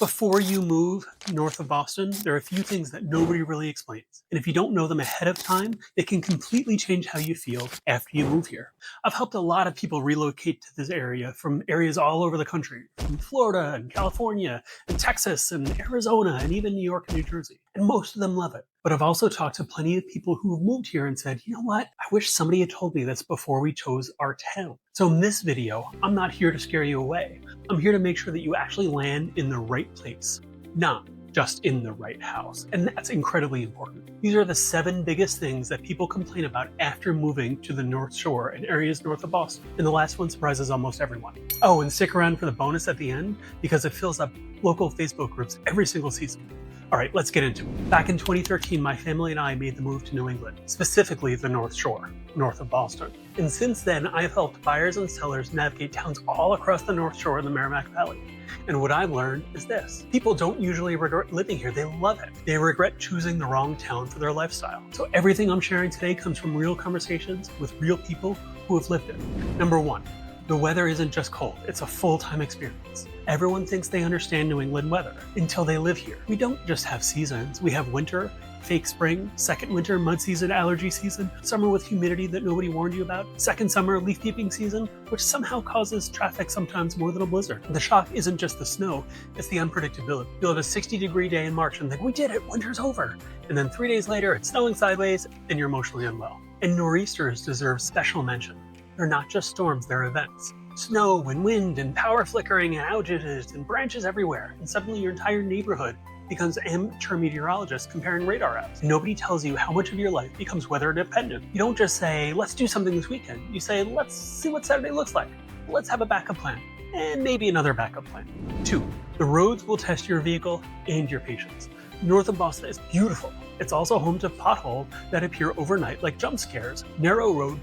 Before you move north of Boston, there are a few things that nobody really explains. And if you don't know them ahead of time, they can completely change how you feel after you move here. I've helped a lot of people relocate to this area from areas all over the country, from Florida and California and Texas and Arizona and even New York and New Jersey. And most of them love it. But I've also talked to plenty of people who have moved here and said, you know what? I wish somebody had told me this before we chose our town. So in this video, I'm not here to scare you away. I'm here to make sure that you actually land in the right place, not just in the right house. And that's incredibly important. These are the 7 biggest things that people complain about after moving to the North Shore and areas north of Boston. And the last one surprises almost everyone. Oh, and stick around for the bonus at the end because it fills up local Facebook groups every single season. All right, let's get into it. Back in 2013, my family and I made the move to New England, specifically the North Shore, north of Boston. And since then, I've helped buyers and sellers navigate towns all across the North Shore of the Merrimack Valley. And what I've learned is this. People don't usually regret living here, they love it. They regret choosing the wrong town for their lifestyle. So everything I'm sharing today comes from real conversations with real people who have lived it. Number 1. The weather isn't just cold, it's a full-time experience. Everyone thinks they understand New England weather until they live here. We don't just have seasons, we have winter, fake spring, second winter, mud season, allergy season, summer with humidity that nobody warned you about, second summer, leaf peeping season, which somehow causes traffic sometimes more than a blizzard. The shock isn't just the snow, it's the unpredictability. You'll have a 60-degree day in March and think, we did it, winter's over. And then 3 days later, it's snowing sideways and you're emotionally unwell. And nor'easters deserve special mention. They're not just storms, they're events. Snow and wind and power flickering and outages and branches everywhere. And suddenly your entire neighborhood becomes amateur meteorologists comparing radar apps. Nobody tells you how much of your life becomes weather dependent. You don't just say, let's do something this weekend. You say, let's see what Saturday looks like. Let's have a backup plan. And maybe another backup plan. 2. The roads will test your vehicle and your patience. North of Boston is beautiful. It's also home to potholes that appear overnight like jump scares, narrow road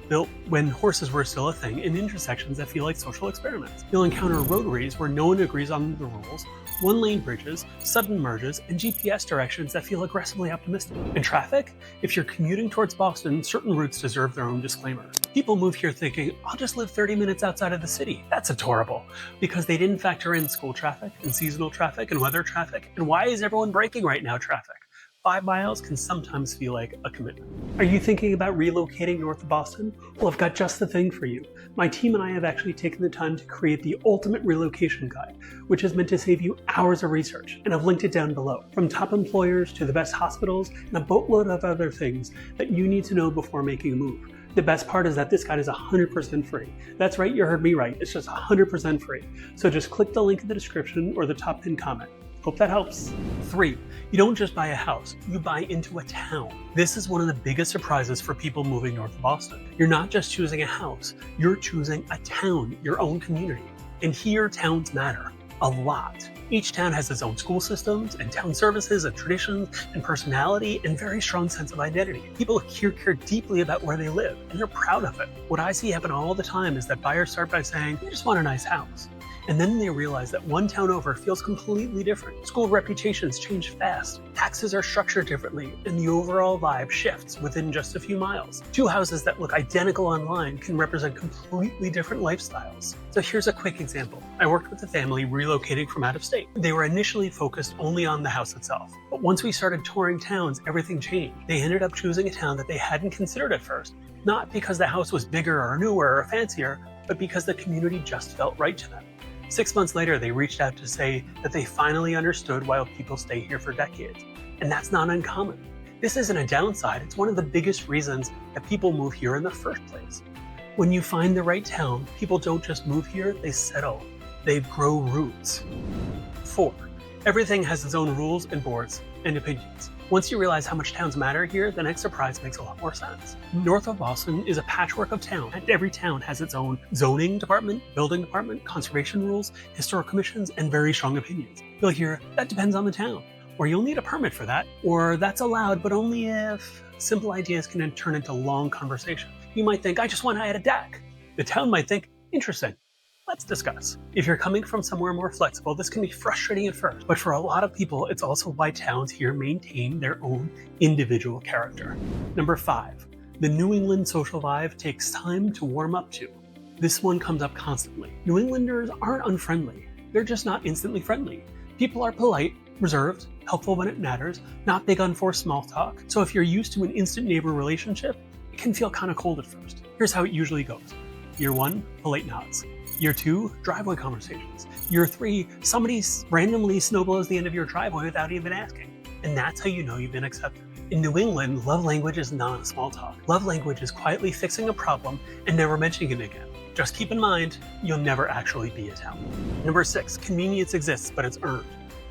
built when horses were still a thing, in intersections that feel like social experiments. You'll encounter roadways where no one agrees on the rules, one-lane bridges, sudden merges, and GPS directions that feel aggressively optimistic. In traffic, if you're commuting towards Boston, certain routes deserve their own disclaimer. People move here thinking, I'll just live 30 minutes outside of the city. That's adorable, because they didn't factor in school traffic and seasonal traffic and weather traffic, and why is everyone braking right now traffic. 5 miles can sometimes feel like a commitment. Are you thinking about relocating north of Boston? Well, I've got just the thing for you. My team and I have actually taken the time to create the ultimate relocation guide, which is meant to save you hours of research, and I've linked it down below. From top employers to the best hospitals and a boatload of other things that you need to know before making a move. The best part is that this guide is 100% free. That's right, you heard me right. It's just 100% free. So just click the link in the description or the top pinned comment. Hope that helps. 3. You don't just buy a house, you buy into a town. This is one of the biggest surprises for people moving north of Boston. You're not just choosing a house, you're choosing a town, your own community. And here, towns matter a lot. Each town has its own school systems and town services and traditions and personality and very strong sense of identity. People here care deeply about where they live and they're proud of it. What I see happen all the time is that buyers start by saying, we just want a nice house. And then they realize that one town over feels completely different. School reputations change fast, taxes are structured differently, and the overall vibe shifts within just a few miles. 2 houses that look identical online can represent completely different lifestyles. So here's a quick example. I worked with a family relocating from out of state. They were initially focused only on the house itself. But once we started touring towns, everything changed. They ended up choosing a town that they hadn't considered at first, not because the house was bigger or newer or fancier, but because the community just felt right to them. 6 months later, they reached out to say that they finally understood why people stay here for decades. And that's not uncommon. This isn't a downside, it's one of the biggest reasons that people move here in the first place. When you find the right town, people don't just move here, they settle. They grow roots. 4. Everything has its own rules and boards and opinions. Once you realize how much towns matter here, the next surprise makes a lot more sense. North of Boston is a patchwork of towns, and every town has its own zoning department, building department, conservation rules, historic commissions, and very strong opinions. You'll hear, that depends on the town, or you'll need a permit for that, or that's allowed, but only if. Simple ideas can then turn into long conversation. You might think, I just want to add a deck. The town might think, interesting. Let's discuss. If you're coming from somewhere more flexible, this can be frustrating at first, but for a lot of people, it's also why towns here maintain their own individual character. Number 5, the New England social vibe takes time to warm up to. This one comes up constantly. New Englanders aren't unfriendly. They're just not instantly friendly. People are polite, reserved, helpful when it matters, not big on forced small talk. So if you're used to an instant neighbor relationship, it can feel kind of cold at first. Here's how it usually goes. Year 1, polite nods. Year 2, driveway conversations. Year 3, somebody randomly snowblows the end of your driveway without even asking. And that's how you know you've been accepted. In New England, love language is not small talk. Love language is quietly fixing a problem and never mentioning it again. Just keep in mind, you'll never actually be a town. Number 6, convenience exists, but it's earned.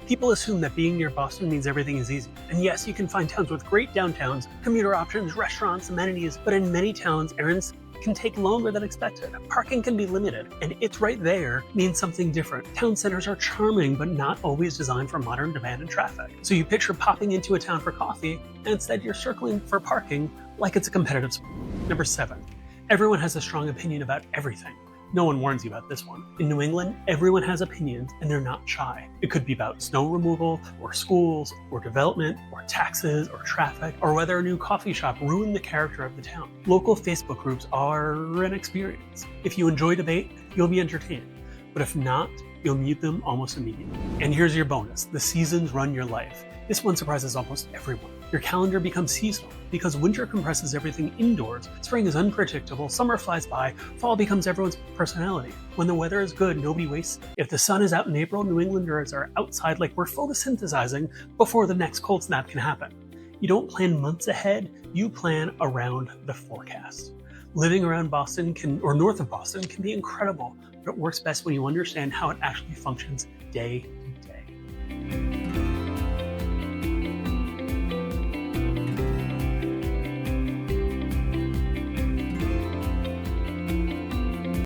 People assume that being near Boston means everything is easy. And yes, you can find towns with great downtowns, commuter options, restaurants, amenities, but in many towns, errands can take longer than expected. Parking can be limited, and it's right there means something different. Town centers are charming, but not always designed for modern demand and traffic. So you picture popping into a town for coffee, and instead you're circling for parking like it's a competitive sport. Number 7, everyone has a strong opinion about everything. No one warns you about this one. In New England, everyone has opinions and they're not shy. It could be about snow removal, or schools, or development, or taxes, or traffic, or whether a new coffee shop ruined the character of the town. Local Facebook groups are an experience. If you enjoy debate, you'll be entertained. But if not, you'll mute them almost immediately. And here's your bonus. The seasons run your life. This one surprises almost everyone. Your calendar becomes seasonal because winter compresses everything indoors, spring is unpredictable, summer flies by, fall becomes everyone's personality. When the weather is good, nobody wastes it. If the sun is out in April, New Englanders are outside like we're photosynthesizing before the next cold snap can happen. You don't plan months ahead, you plan around the forecast. Living around Boston or north of Boston can be incredible, but it works best when you understand how it actually functions day